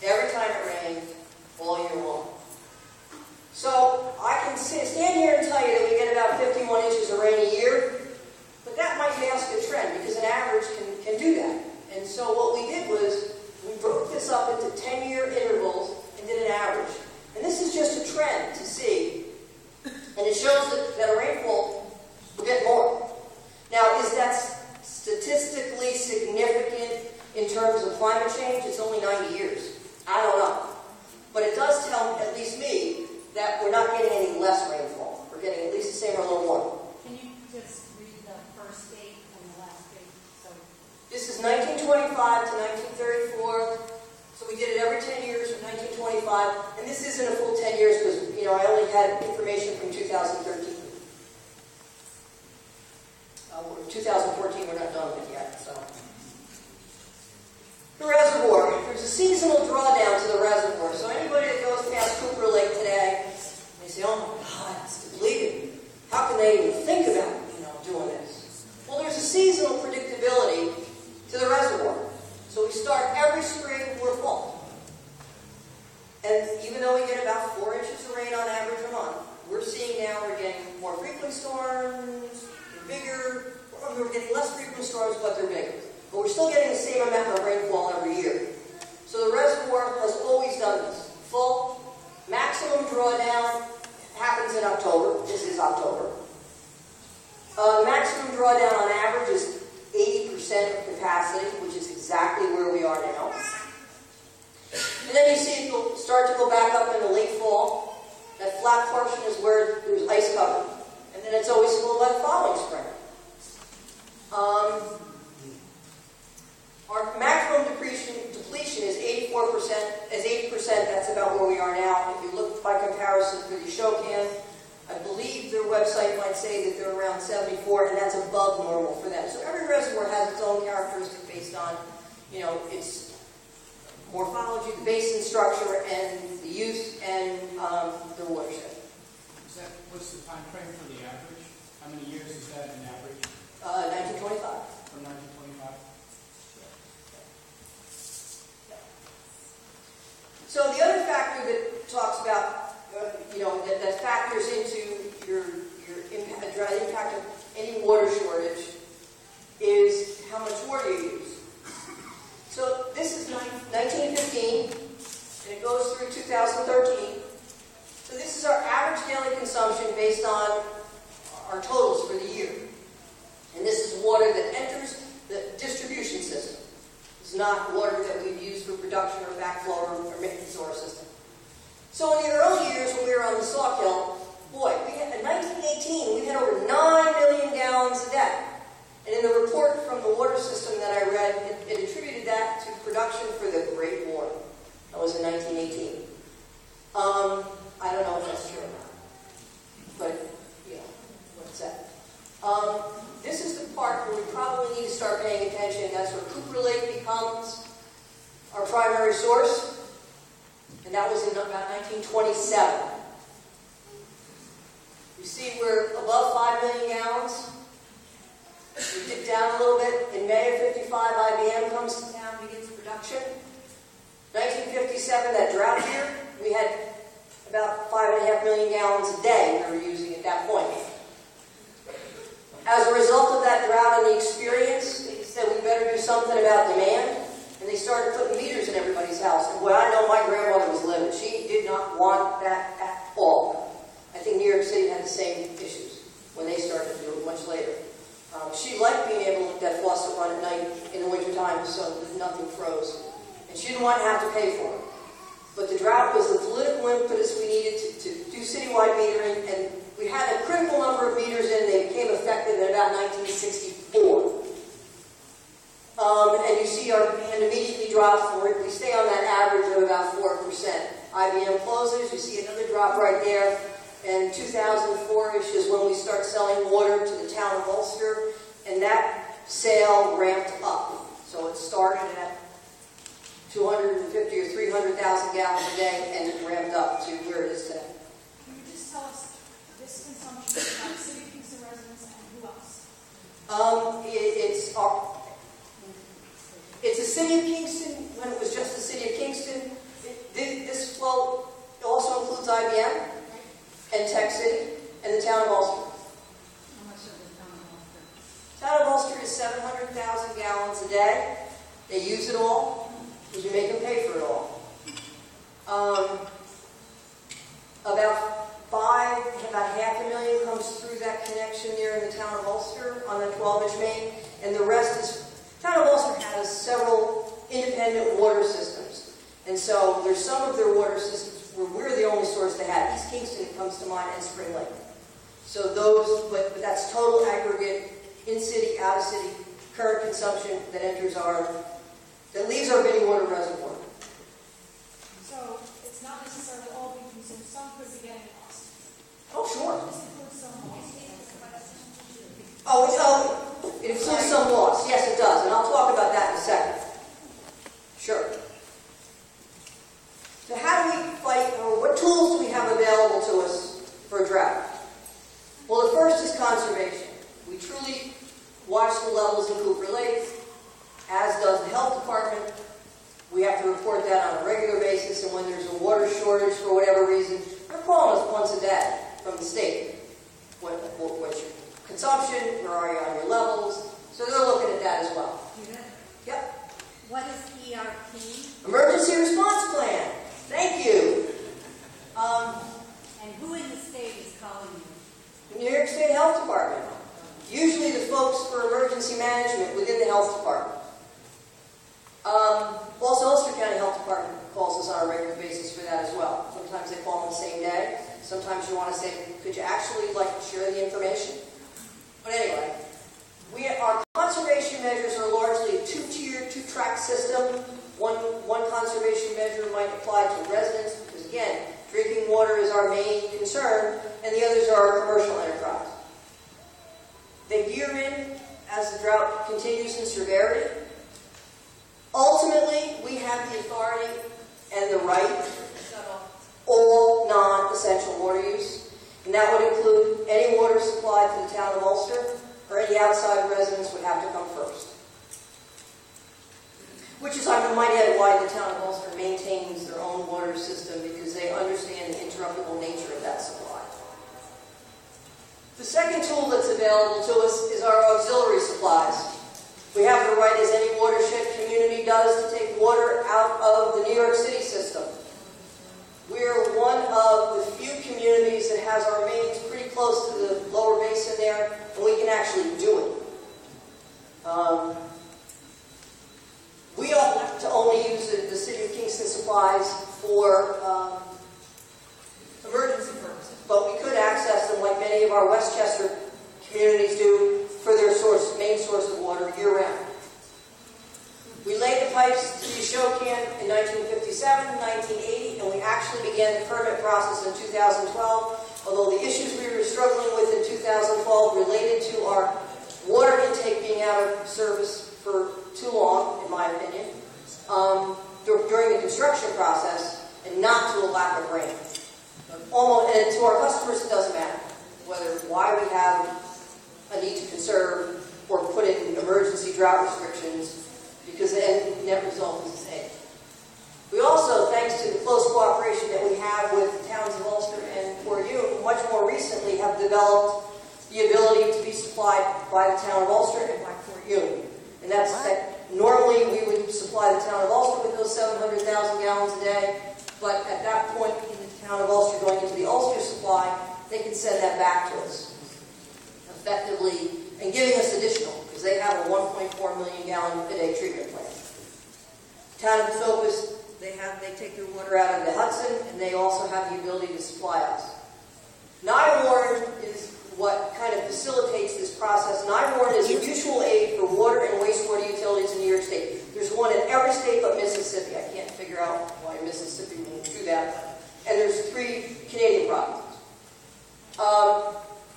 Every time it rained, all year long. So I can stand here and tell you that we get about 51 inches of rain a year, but that might mask a trend because an average can do that. And so what we did was we broke this up into 10-year intervals and did an average. And this is just a trend to see. And it shows that a rainfall will get more. Now, is that statistically significant in terms of climate change? It's only 90 years. I don't know. But it does tell, at least me, that we're not getting any less rainfall. We're getting at least the same or a little more. Can you just read the first date and the last date? So This is 1925 to 1934. So we did it every 10 years from 1925. And this isn't a full 10 years because, I only had information from 2013. 2014 we're not done with yet, so. The reservoir. There's a seasonal drawdown to the reservoir. So anybody that goes past Cooper Lake today, they say, oh my God, it's depleted. How can they even think about, doing this? Well, there's a seasonal predictability to the reservoir. So we start every spring, we're full. And even though we get about 4 inches of rain on average a month, we're seeing now we're getting more frequent storms, they're bigger. We're getting less frequent storms, but they're bigger. But we're still getting the same amount of rainfall every year. So the reservoir has always done this. Full, maximum drawdown happens in October. This is October. Maximum drawdown on average is 80% of capacity, which is exactly where we are now. And then you see it will start to go back up in the late fall. That flat portion is where there's ice cover. And then it's always full by the following spring. Our maximum depletion is 84%. As 80%, that's about where we are now. If you look by comparison for the Shokan, I believe their website might say that they're around 74, and that's above normal for them. So every reservoir has its own characteristic based on, its morphology, the basin structure, and the use and their watershed. What's the time frame for the average? How many years is that in average? 1925. From 1925? So the other factor that talks about, that factors into your impact of any water shortage is how much water you use. So this is 1915, and it goes through 2013. So this is our average daily consumption based on our totals for the year. And this is water that enters the distribution system. It's not water that we've used for production or backflow or maintenance of our system. So in the early years when we were on the Sawkill, in 1918, we had over 9 million gallons a day. And in the report from the water system that I read, it attributed that to production for the Great War. That was in 1918. I don't know if that's true or not. But, what's that? This is the part where we probably need to start paying attention. That's where Cooper Lake becomes our primary source. And that was in about 1927. You see we're above 5 million gallons. We dip down a little bit. In May of 55, IBM comes down, begins production. 1957, that drought year, we had about 5.5 million gallons a day we were using at that point. As a result of that drought and the experience, they said we better do something about demand, and they started putting meters in everybody's house. And I know my grandmother was livid. She did not want that at all. I think New York City had the same issues when they started to do it much later. She liked being able to let that faucet run at night in the wintertime so that nothing froze. And she didn't want to have to pay for it. But the drought was the political impetus we needed to do citywide metering, and we had a critical number of meters in. They became effective in about 1964. And you see our demand immediately drops. We stay on that average of about 4%. IBM closes. You see another drop right there. And 2004-ish is when we start selling water to the town of Ulster, and that sale ramped up. So it started at 250 or 300,000 gallons a day, and it ramped up to where it is today. Can you just tell us this consumption about City of Kingston residents and who else? It's a City of Kingston, when it was just the City of Kingston. This flow also includes IBM and Tech City and the town of Ulster. how much of the town of Ulster? Town of Ulster is 700,000 gallons a day. They use it all because we make them pay for it all. About 500,000 comes through that connection there in the town of Ulster on the 12-inch main, and the rest is, town of Ulster has several independent water systems. And so there's some of their water systems where we're the only source they have. East Kingston comes to mind, and Spring Lake. So those, but that's total aggregate, in-city, out-of-city, current consumption that enters that leaves our Biddy Water Reservoir. So it's not necessarily all being consumed, some could be getting lost. Oh, sure. This includes some lost. It includes some loss. Yes, it does. And I'll talk about that in a second. Sure. So how do we fight, or what tools do we have available to us for a drought? Well, the first is conservation. We truly watch the levels in Cooper Lake, as does the health department. We have to report that on a regular basis, and when there's a water shortage for whatever reason, they're calling us once a day from the state. What's your consumption? Where are you on your levels? So they're looking at that as well. Yep. What is ERP? Emergency Response Plan. Thank you. And who in the state is calling you? New York State Health Department. Usually the folks for emergency management within the health department. Also, Ulster County Health Department calls us on a regular basis for that as well. Sometimes they call on the same day. Sometimes you want to say, could you actually share the information? But anyway, our conservation measures are largely a two-tier, two-track system. One conservation measure might apply to residents because, again, drinking water is our main concern, and the others are our commercial enterprise. They gear in as the drought continues in severity. Ultimately, we have the authority and the right to shut off all non-essential water use, and that would include any water supplied to the town of Ulster, or any outside residents would have to come first. Which is, I might add, why the town of Ulster maintains their own water system, because they understand the interruptible nature of that supply. The second tool that's available to us is our auxiliary supplies. We have the right, as any watershed community does, to take water out of the New York City system. We're one of the few communities that has our mains pretty close to the lower basin there, and we can actually do it. We ought to only use the City of Kingston supplies for emergency purposes, but we could access them like many of our Westchester communities do for their main source of water year-round. We laid the pipes to the Ashokan in 1957, 1980, and we actually began the permit process in 2012, although the issues we were struggling with in 2012 related to our water intake being out of service for too long, in my opinion, during the construction process, and not to a lack of rain. And to our customers, it doesn't matter why we have a need to conserve or put in emergency drought restrictions, because the net result is the same. We also, thanks to the close cooperation that we have with the towns of Ulster and Port Hume, much more recently have developed the ability to be supplied by the town of Ulster and by Port Hume. And that's that normally we would supply the town of Ulster with those 700,000 gallons a day, but at that point in the town of Ulster going into the Ulster supply, they can send that back to us effectively and giving us additional, because they have a 1.4 million gallon a day treatment plant. Town of Esopus, they take their water out of the Hudson, and they also have the ability to supply us. NIWARN is what kind of facilitates this process. NIWARN is a mutual aid for water and wastewater utilities in New York State. There's one in every state but Mississippi. I can't figure out why Mississippi won't do that. And there's 3 Canadian provinces.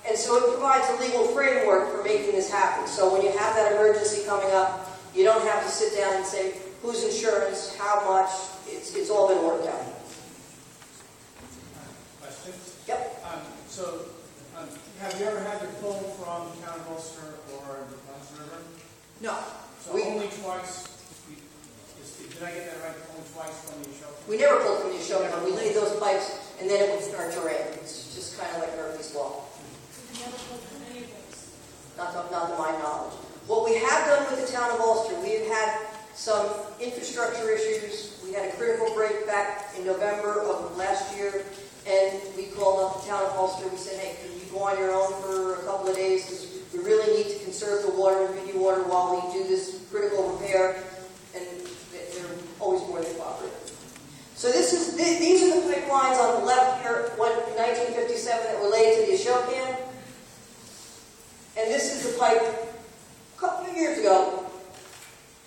And so it provides a legal framework for making this happen. So when you have that emergency coming up, you don't have to sit down and say, whose insurance, how much, it's all been worked out. Question? Yep. Have you ever had to pull from the town of Ulster or the Hudson River? No. So only twice, did I get that right? Only twice from the Ashokan? We never pulled from the Ashokan. We laid those pipes, and then it would start to rain. It's just kind of like Murphy's Law. Not to my knowledge. What we have done with the town of Ulster, we have had some infrastructure issues. We had a critical break back in November of last year, and we called up the town of Ulster. We said, hey, can you go on your own for a couple of days, because we really need to conserve the water and Biddy water while we do this critical repair, and they're always more than cooperative. So these are the pipelines on the left here, one in 1957 that were laid to the Ashokan. And this is the pipe a couple of years ago.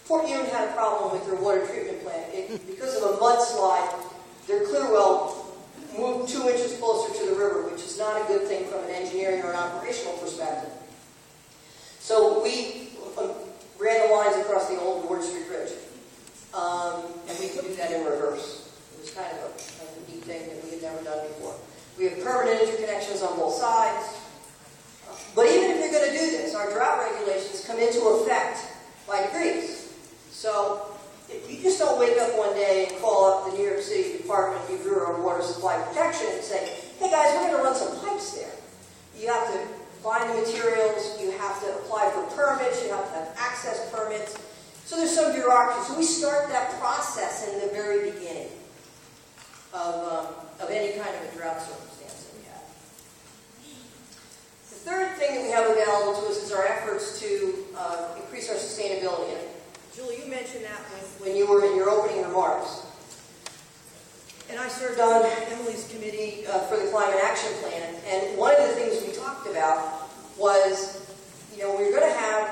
Fort Union had a problem with their water treatment plant. Because of a mudslide, their clear well moved 2 inches closer to the river, which is not a good thing from an engineering or an operational perspective. So we ran the lines across the old Ward Street Bridge. And we could do that in reverse. It was kind of a neat thing that we had never done before. We have permanent interconnections on both sides. But even if you're going to do this, our drought regulations come into effect by degrees. So you just don't wake up one day and call up the New York City Department of Bureau of Water Supply Protection and say, hey guys, we're going to run some pipes there. You have to find the materials, you have to apply for permits, you have to have access permits. So there's some bureaucracy. So we start that process in the very beginning of any kind of a drought circumstance that we have. The third thing that we have available to us is our efforts to increase our sustainability. And Julie, you mentioned that when you were in your opening remarks. And I served on Emily's committee for the Climate Action Plan. And one of the things we talked about was, we're going to have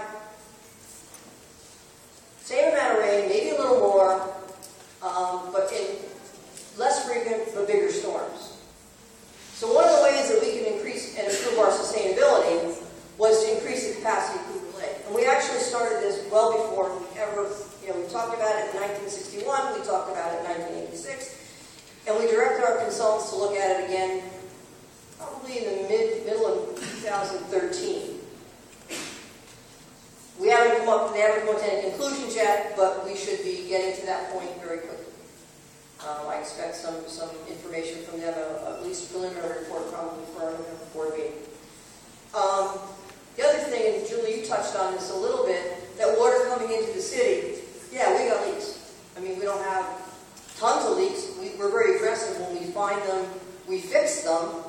same amount of rain, maybe a little more, but in less frequent but bigger storms. So one of the ways that we can increase and improve our sustainability was to increase the capacity of Cooper Lake. And we actually started this well before we ever, we talked about it in 1961, we talked about it in 1986, and we directed our consultants to look at it again probably in the middle of 2013. They haven't come to any conclusions yet, but we should be getting to that point very quickly. I expect some information from them, at least a preliminary report probably for our board meeting. The other thing, and Julie, you touched on this a little bit, that water coming into the city, yeah, we got leaks. I mean, we don't have tons of leaks. We're very aggressive when we find them, we fix them.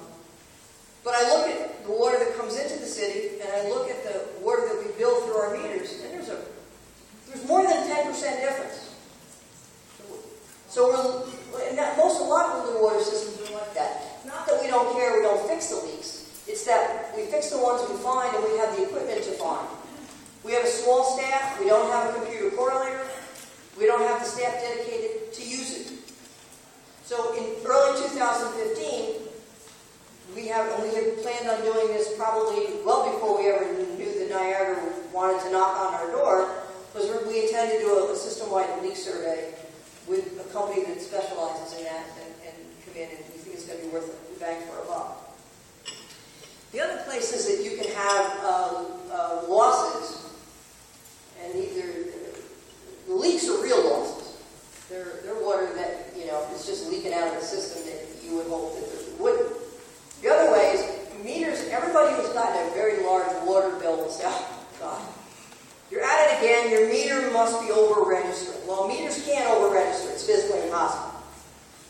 But I look at the water that comes into the city, and I look at the water that we bill through our meters, and there's more than a 10% difference. So a lot of the water systems are like that. Not that we don't care, we don't fix the leaks. It's that we fix the ones we find, and we have the equipment to find. We have a small staff. We don't have a computer correlator. We don't have the staff dedicated to use it. So in early 2015, we had planned on doing this probably well before we ever knew that Niagara wanted to knock on our door, was we intended to do a system-wide leak survey with a company that specializes in that and come in, and we think it's going to be worth the bang for our buck. The other places that you can have losses, and the leaks are real losses. They're water that, is just leaking out of the system that you would hope that there wouldn't. The other way is meters. Everybody who's gotten a very large water bill will say, oh, God, you're at it again, your meter must be over-registered. Well, meters can't over-register. It's physically impossible.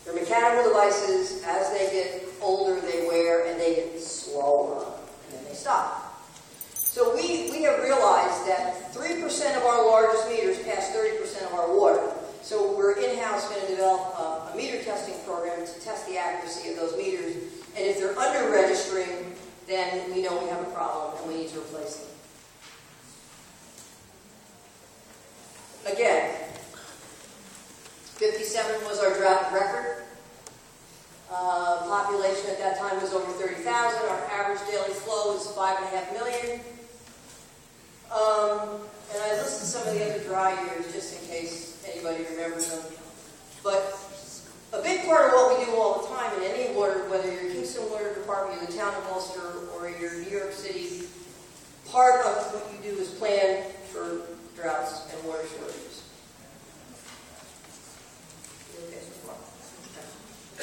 They're mechanical devices. As they get older, they wear, and they get slower, and then they stop. So we have realized that 3% of our largest meters pass 30% of our water. So we're in-house going to develop a meter testing program to test the accuracy of those meters. And if they're under-registering, then we know we have a problem and we need to replace them. Again, 57 was our drought record. Population at that time was over 30,000. Our average daily flow was 5.5 million. And I listed some of the other dry years just in case anybody remembers them. But a big part of what we do all the time in any water, whether you're Kingston Water Department, you're the town of Ulster, or you're New York City, part of what you do is plan for droughts and water shortages.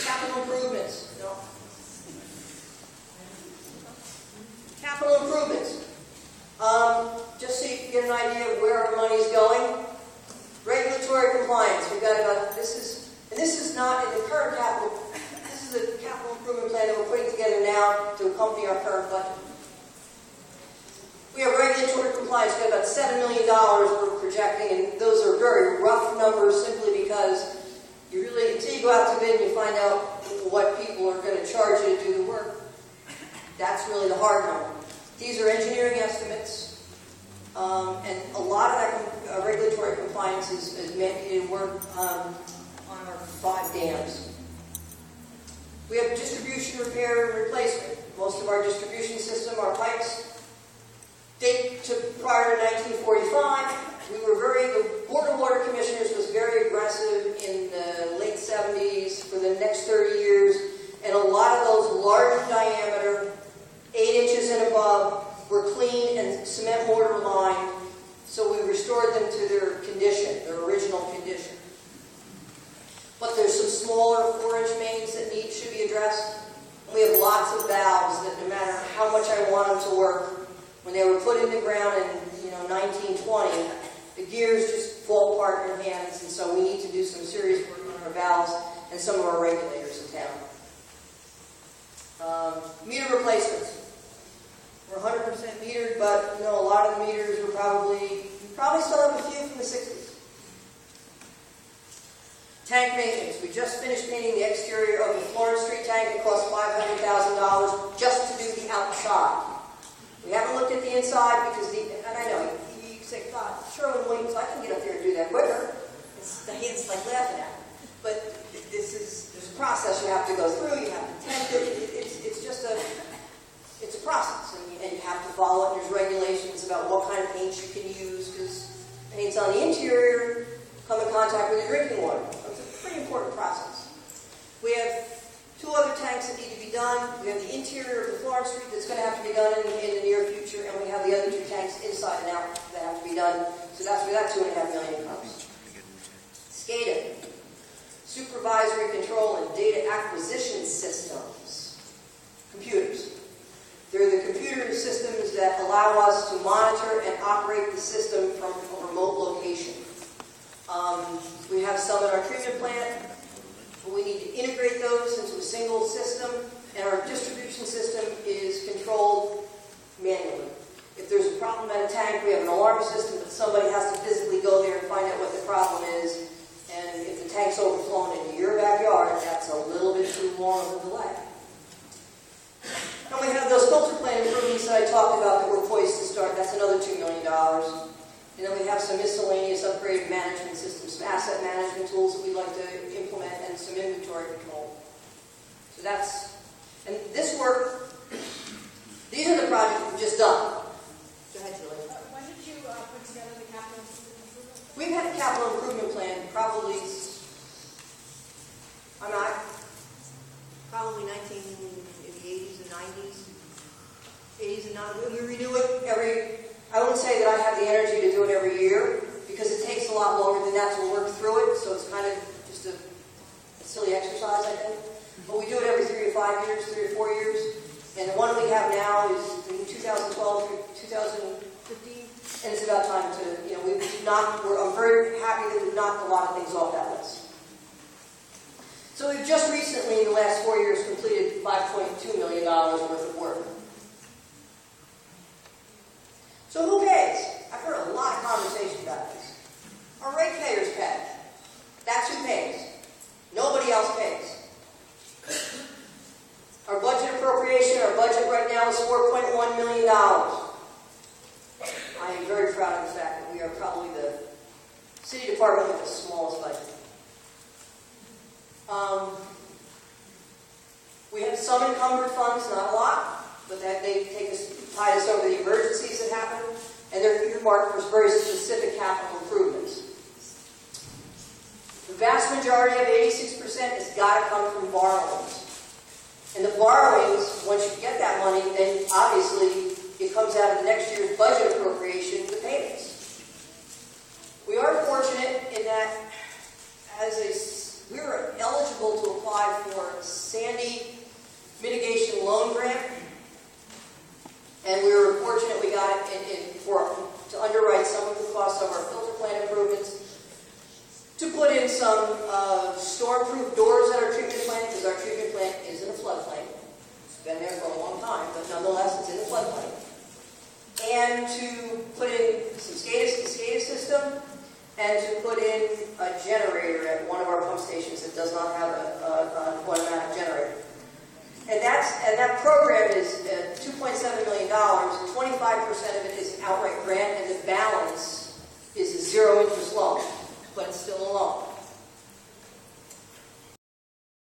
Capital improvements. No. Capital improvements. Just so you can get an idea of where our money is going. Regulatory compliance. We've got about go out to bid and you find out what people are going to charge you to do the work, that's really the hard number. These are engineering estimates, and a lot of that regulatory compliance is mandated work on our 5 dams. We have distribution, repair, and replacement. Most of our distribution system, our pipes, date to prior to 1945. The Board of Water Commissioners was very aggressive in the late 70s for the next 30 years, and a lot of those large diameter, 8 inches and above, were clean and cement mortar lined, so we restored them to their condition, their original condition. But there's some smaller 4-inch mains that should be addressed. And we have lots of valves that no matter how much I want them to work, when they were put in the ground in 1920, the gears just fall apart in your hands, and so we need to do some serious work on our valves and some of our regulators in town. Meter replacements. We're 100% metered, but a lot of the meters were probably still have a few from the 60s. Tank maintenance. We just finished painting the exterior of the Florence Street tank. It cost $500,000 just to do the outside. We haven't looked at the inside because, and I know, you say, God, Sherwin-Williams, I can get up there and do that quicker. It's like laughing at it. But there's a process you have to go through. You have to test it. It's a process, and you have to follow it. There's regulations about what kind of paints you can use, because paints on the interior come in contact with the drinking water. So it's a pretty important process. We have 2 other tanks that need to be done. We have the interior of the Florence Street that's going to have to be done in the near future, and we have the other 2 tanks inside and out that have to be done. So that's where that $2.5 million comes. SCADA, supervisory control and data acquisition systems. Computers. They're the computer systems that allow us to monitor and operate the system from a remote location. We have some in our treatment plant. We need to integrate those into a single system, and our distribution system is controlled manually. If there's a problem at a tank, we have an alarm system, but somebody has to physically go there and find out what the problem is. And if the tank's overflowing into your backyard, that's a little bit too long of a delay. And we have those filter plant improvements that I talked about that we're poised to start. That's another $2 million. And then we have some miscellaneous upgraded management systems, some asset management tools that we'd like to implement, and some inventory control. So and this work, these are the projects we've just done. Go ahead, Julie. When did you put together the capital improvement plan? We've had a capital improvement plan probably 80s and 90s. 80s and 90s. We renew it I wouldn't say that I have the energy to do it every year, because it takes a lot longer than that to work through it, so it's kind of just a silly exercise, I think. But we do it every 3 or 5 years, 3 or 4 years. And the one we have now is in 2012 through 2015, and it's about time to, I'm very happy that we've knocked a lot of things off that list. So we've just recently, in the last 4 years, completed $5.2 million worth of work. So who pays? I've heard a lot of conversation about this. Our ratepayers pay. That's who pays. Nobody else pays. Our budget appropriation, our budget right now is $4.1 million. I am very proud of the fact that we are probably the city department with the smallest budget. We have some encumbered funds, not a lot, but they tide us over the emergencies that happen, and they're earmarked for very specific capital improvements. The vast majority of 86% has got to come from borrowings. And the borrowings, once you get that money, then obviously it comes out of the next year's budget appropriation, the payments. We are fortunate in that we were eligible to apply for a Sandy mitigation loan grant, and we were fortunate we got it to underwrite some of the costs of our filter plant improvements, to put in some storm-proof doors at our treatment plant, because our treatment plant is in a floodplain. It's been there for a long time, but nonetheless it's in a floodplain. And to put in some SCADA system, and to put in a generator at one of